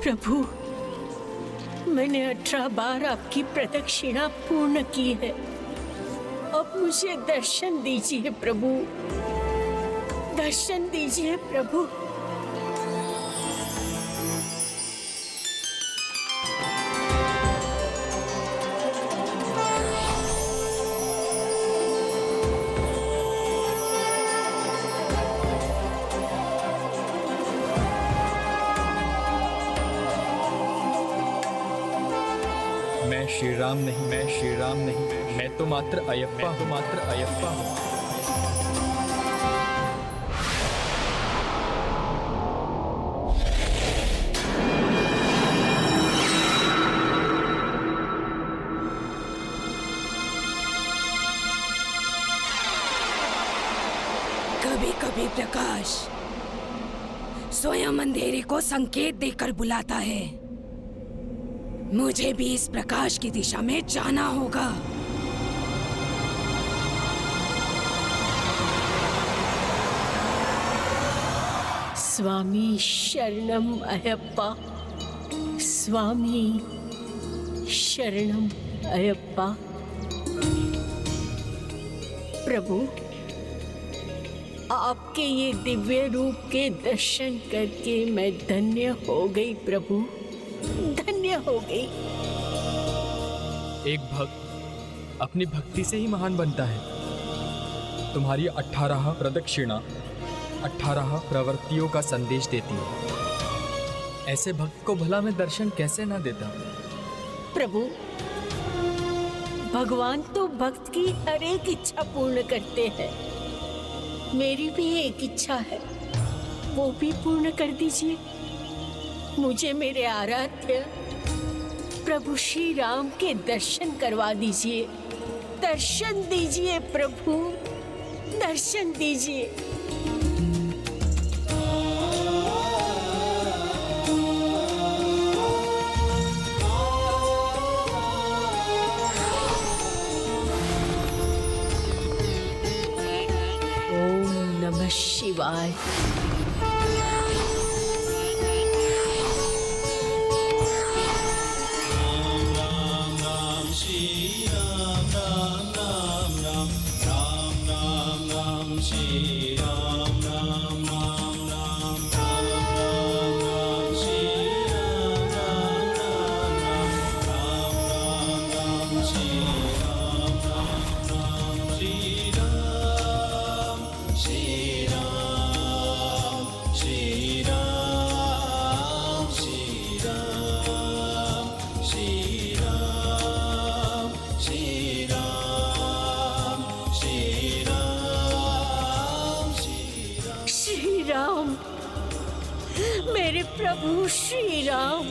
प्रभु, मैंने 18 बार आपकी प्रदक्षिणा पूर्ण की है। अब मुझे दर्शन दीजिए प्रभु, दर्शन दीजिए प्रभु। मैं श्री राम नहीं, मैं श्री राम नहीं, मैं तो मात्र अयप्पा हूँ, मात्र अयप्पा हूँ। कभी कभी प्रकाश स्वयं अंधेरे को संकेत देकर बुलाता है। मुझे भी इस प्रकाश की दिशा में जाना होगा। स्वामी शरणम अयप्पा, स्वामी शरणम अयप्पा। प्रभु, आपके ये दिव्य रूप के दर्शन करके मैं धन्य हो गई प्रभु, धन्य हो गई। एक भक्त अपनी भक्ति से ही महान बनता है। तुम्हारी 18 प्रदक्षिणा 18 प्रवृत्तियों का संदेश देती है। ऐसे भक्त को भला मैं दर्शन कैसे ना देता? प्रभु, भगवान तो भक्त की हर एक इच्छा पूर्ण करते हैं। मेरी भी एक इच्छा है, वो भी पूर्ण कर दीजिए। मुझे मेरे आराध्य प्रभु श्री राम के दर्शन करवा दीजिए। दर्शन दीजिए प्रभु, दर्शन दीजिए। ओम नमः शिवाय। मेरे प्रभु श्री राम।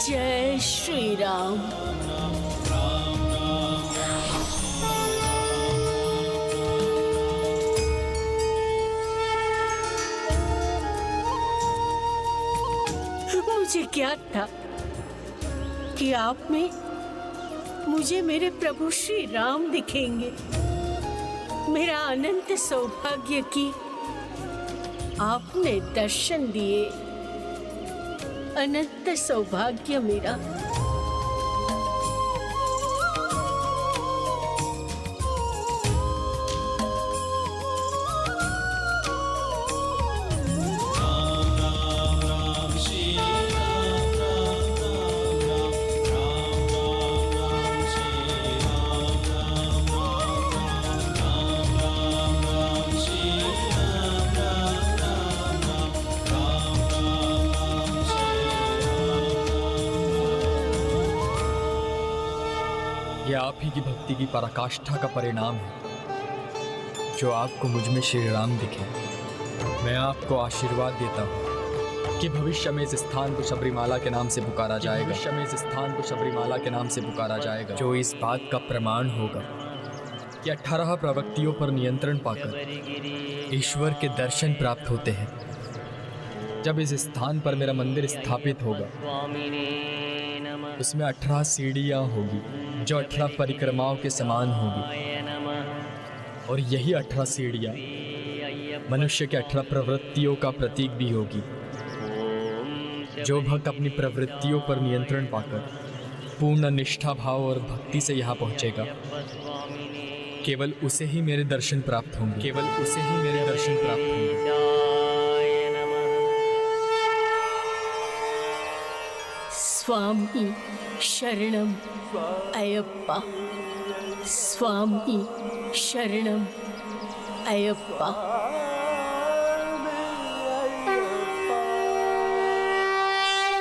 जय श्री राम। मुझे क्या था कि आप में मुझे मेरे प्रभु श्री राम दिखेंगे। मेरा अनंत सौभाग्य कि आपने दर्शन दिए, अनंत सौभाग्य मेरा। यह आप ही की भक्ति की पराकाष्ठा का परिणाम है जो आपको मुझ में श्री राम दिखे। मैं आपको आशीर्वाद देता हूँ कि भविष्य में इस स्थान को सबरीमाला के नाम से पुकारा जाएगा। भविष्य में इस स्थान को सबरीमाला के नाम से पुकारा जाएगा, जो इस बात का प्रमाण होगा कि 18 प्रवृत्तियों पर नियंत्रण पाकर ईश्वर के दर्शन प्राप्त होते हैं। जब इस स्थान पर मेरा मंदिर स्थापित होगा, उसमें 18 सीढ़ियाँ होगी जो 18 परिक्रमाओं के समान होगी। और यही 18 सीढ़ियाँ मनुष्य के 18 प्रवृत्तियों का प्रतीक भी होगी। जो भक्त अपनी प्रवृत्तियों पर नियंत्रण पाकर पूर्ण निष्ठा भाव और भक्ति से यहाँ पहुँचेगा, केवल उसे ही मेरे दर्शन प्राप्त होंगे, केवल उसे ही मेरे दर्शन प्राप्त होंगे। स्वामी शरणम अयप्पा, स्वामी शरणम अयप्पा।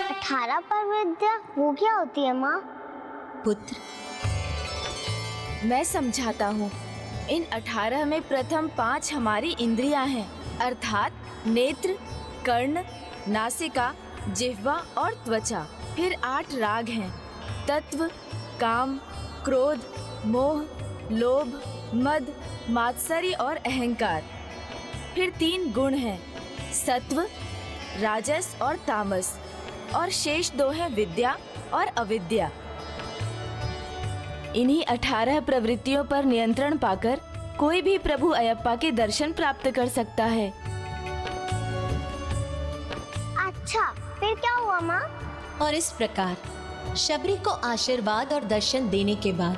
18 पर विद्या वो क्या होती है माँ? पुत्र, मैं समझाता हूँ। इन 18 में प्रथम 5 हमारी इंद्रियां हैं, अर्थात नेत्र, कर्ण, नासिका, जिह्वा और त्वचा। फिर 8 राग हैं, तत्व, काम, क्रोध, मोह, लोभ, मद, मात्सर्य और अहंकार। फिर 3 गुण हैं, सत्व, राजस और तामस। और शेष 2 हैं, विद्या और अविद्या। इन्हीं 18 प्रवृत्तियों पर नियंत्रण पाकर कोई भी प्रभु अयप्पा के दर्शन प्राप्त कर सकता है। अच्छा, फिर क्या हुआ माँ? और इस प्रकार शबरी को आशीर्वाद और दर्शन देने के बाद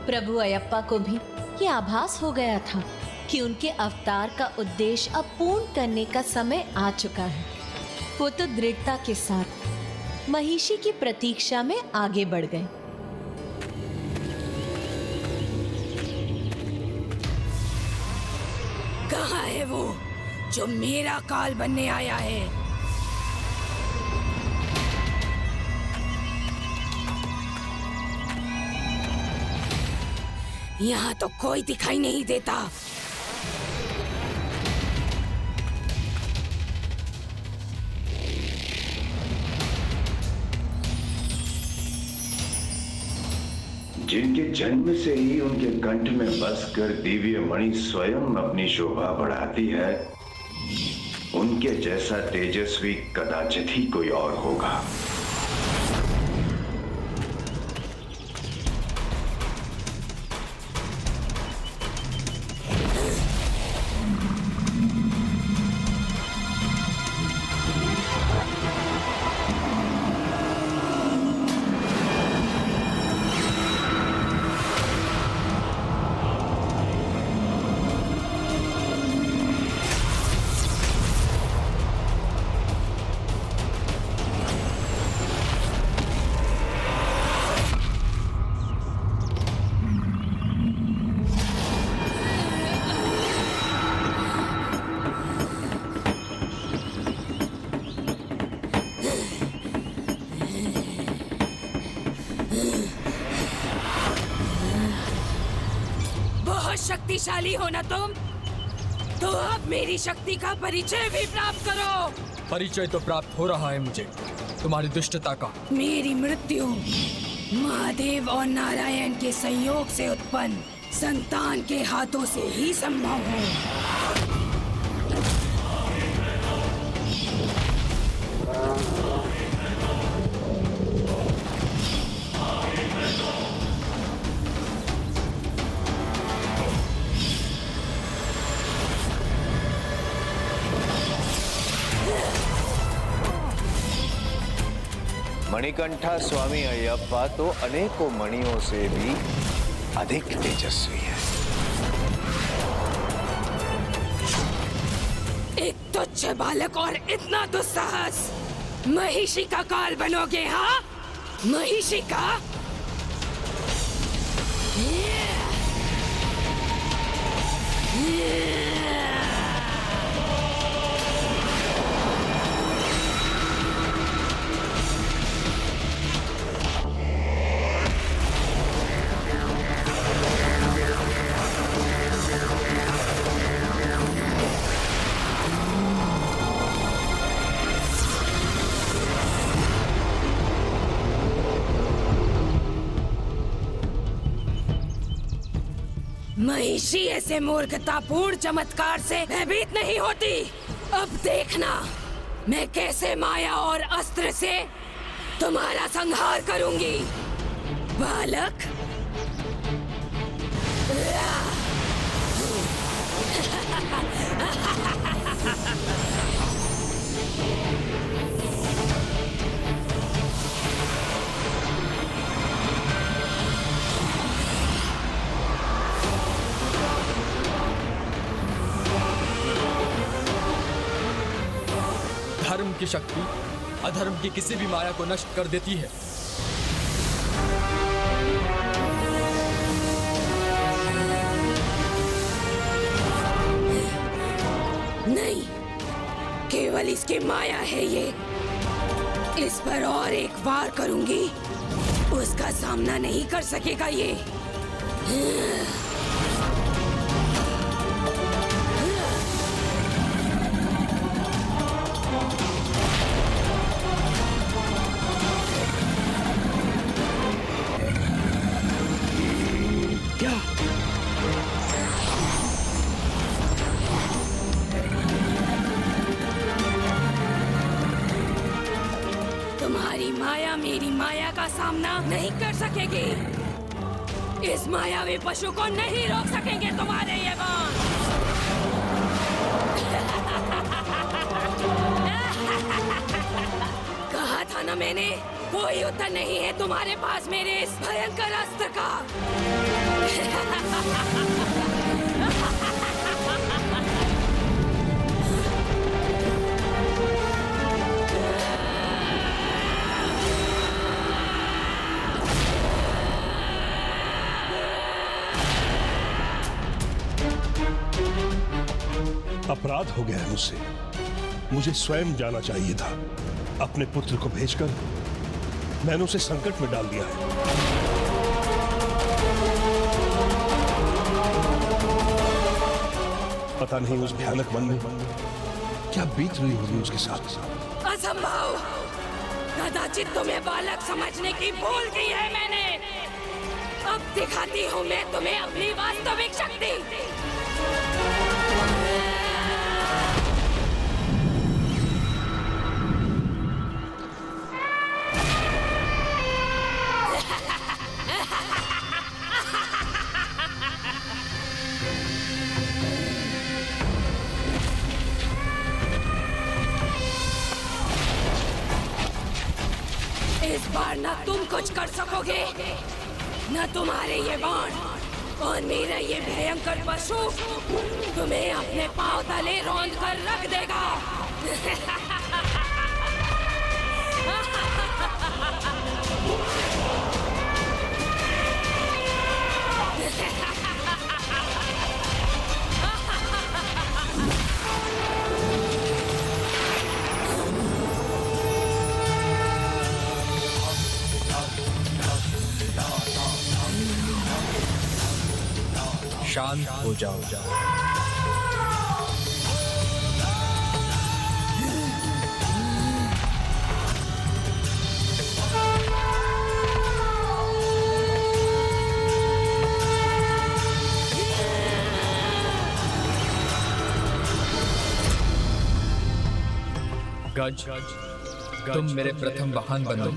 प्रभु अयप्पा को भी ये आभास हो गया था कि उनके अवतार का उद्देश्य अब पूर्ण करने का समय आ चुका है। वो तो दृढ़ता के साथ महिषी की प्रतीक्षा में आगे बढ़ गए। कहाँ है वो जो मेरा काल बनने आया है? यहाँ तो कोई दिखाई नहीं देता। जिनके जन्म से ही उनके कंठ में बसकर दिव्य मणि स्वयं अपनी शोभा बढ़ाती है, उनके जैसा तेजस्वी कदाचित ही कोई और होगा। शक्तिशाली हो ना तुम, तो अब मेरी शक्ति का परिचय भी प्राप्त करो। परिचय तो प्राप्त हो रहा है मुझे तुम्हारी दुष्टता का। मेरी मृत्यु महादेव और नारायण के संयोग से उत्पन्न संतान के हाथों से ही संभव है। मणिकंठा स्वामी अयप्पा तो अनेकों मणियों से भी अधिक तेजस्वी है। एक तुच्छ बालक और इतना दुस्साहस! महिषी का काल बनोगे? हाँ, महिषी का? महिषी ऐसे मूर्खतापूर्ण चमत्कार से भयभीत नहीं होती। अब देखना मैं कैसे माया और अस्त्र से तुम्हारा संहार करूंगी। बालक, धर्म की शक्ति अधर्म की किसी भी माया को नष्ट कर देती है। नहीं, केवल इसकी माया है ये। इस पर और एक वार करूंगी, उसका सामना नहीं कर सकेगा ये। तुम्हारी माया मेरी माया का सामना नहीं कर सकेगी। इस मायावी पशु को नहीं रोक सकेंगे तुम्हारे ये बाण। कहा था ना मैंने, कोई उत्तर नहीं है तुम्हारे पास मेरे इस भयंकर अस्त्र का। अपराध हो गया है मुझसे। मुझे स्वयं जाना चाहिए था। अपने पुत्र को भेजकर मैंने उसे संकट में डाल दिया है। पता नहीं उस भयानक वन में क्या बीत रही होगी उसके साथ। असंभव! कदाचित तुम्हें बालक समझने की भूल की है मैंने। अब दिखाती हूँ मैं तुम्हें अपनी वास्तविक शक्ति। इस बार न तुम कुछ कर सकोगे, न तुम्हारे ये बाण, और मेरा ये भयंकर पशु तुम्हें अपने पांव तले रौंद कर रख देगा। शांत हो जाओ। गज, तुम मेरे प्रथम वाहन बनो।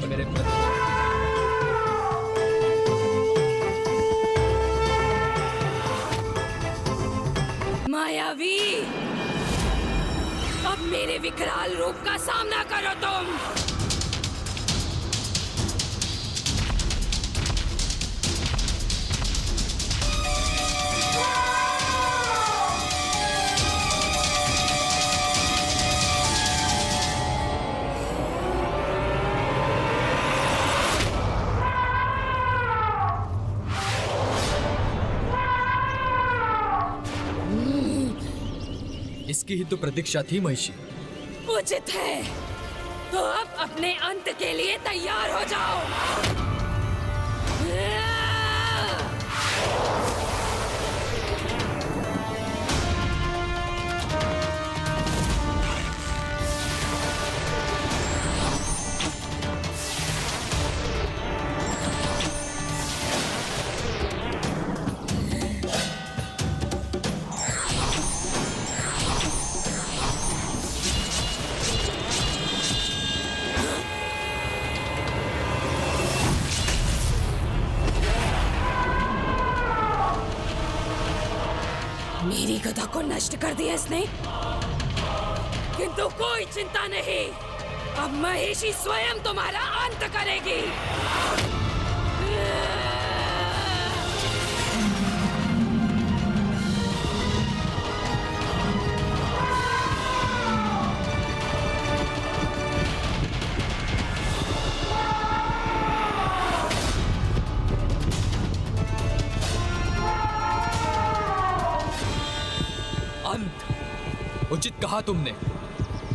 मायावी, अब मेरे विकराल रूप का सामना करो तुम। इसकी ही तो प्रतीक्षा थी महिषी। उचित है, तो अब अपने अंत के लिए तैयार हो जाओ। मेरी गदा को नष्ट कर दिया इसने, किंतु कोई चिंता नहीं, अब महिषी स्वयं तुम्हारा अंत करेगी। अंत उचित कहा तुमने।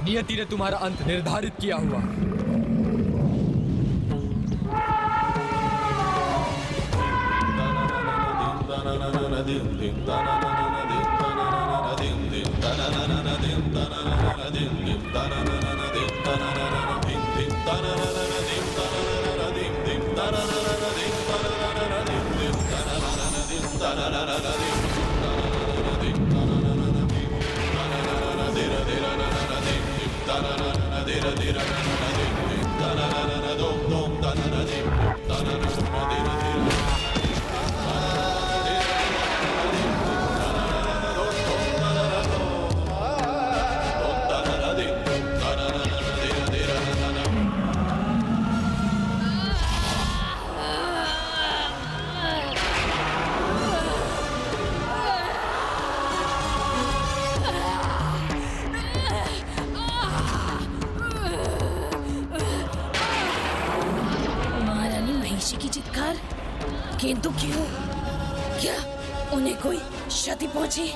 नियति ने तुम्हारा अंत निर्धारित किया हुआ। महारानी महिषी की चित्कार, किंतु क्यों? क्या उन्हें कोई क्षति पहुंची?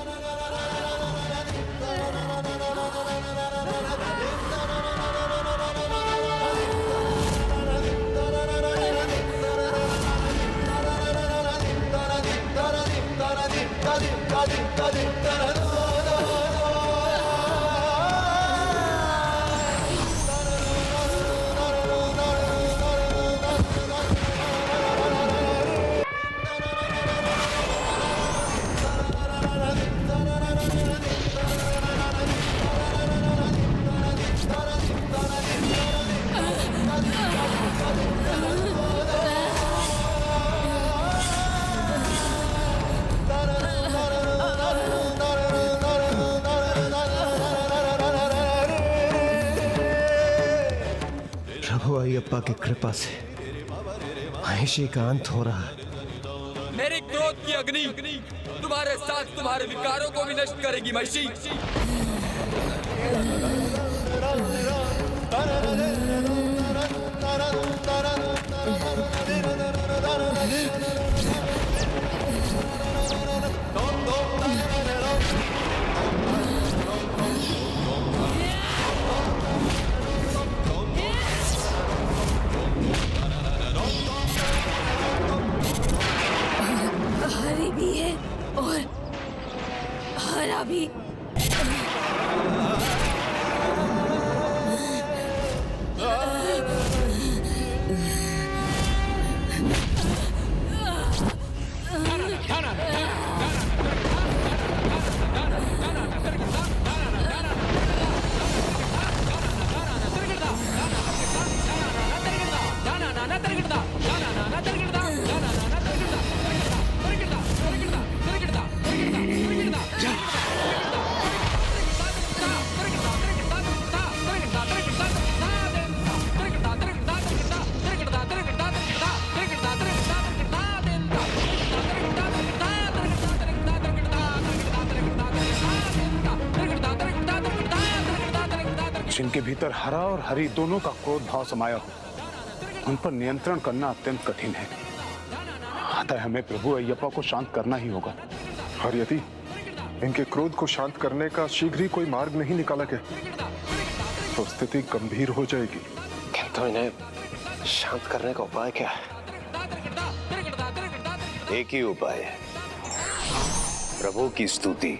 प्रभु अयप्पा की कृपा से महिषी का अंत हो रहा है। मेरे क्रोध की अग्नि तुम्हारे साथ तुम्हारे विकारों को भी नष्ट करेगी महिषी। हरी भी है और हरा भी। जिनके भीतर हरा और हरी दोनों का क्रोध भाव समाया हो, उन पर नियंत्रण करना अत्यंत कठिन है। अतः हमें प्रभु अयप्पा को शांत करना ही होगा। और यदि इनके क्रोध को शांत करने का शीघ्र ही कोई मार्ग नहीं निकाला गया तो स्थिति गंभीर हो जाएगी। किंतु इन्हें शांत करने का उपाय क्या है? एक ही उपाय है, प्रभु की स्तुति।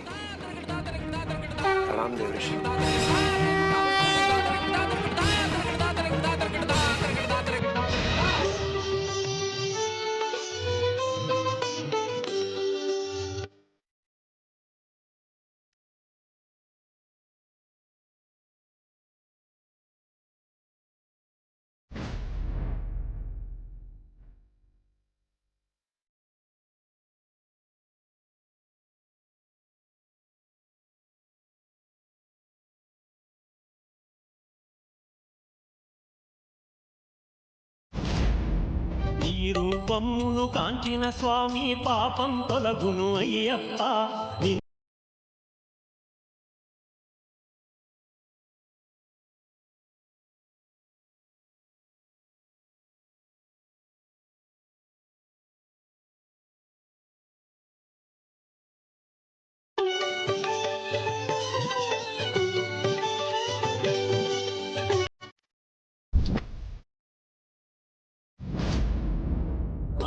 रामदेव ऋषि। రూపమును కాంచిన స్వామి పాపం తొలగును అయ్యప్ప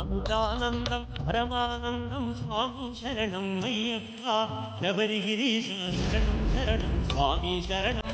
అంతానందం పరమానందం స్వామి శరణం అయ్యప్ప శబరిగిరీశ శరణం శరణం స్వామి శరణం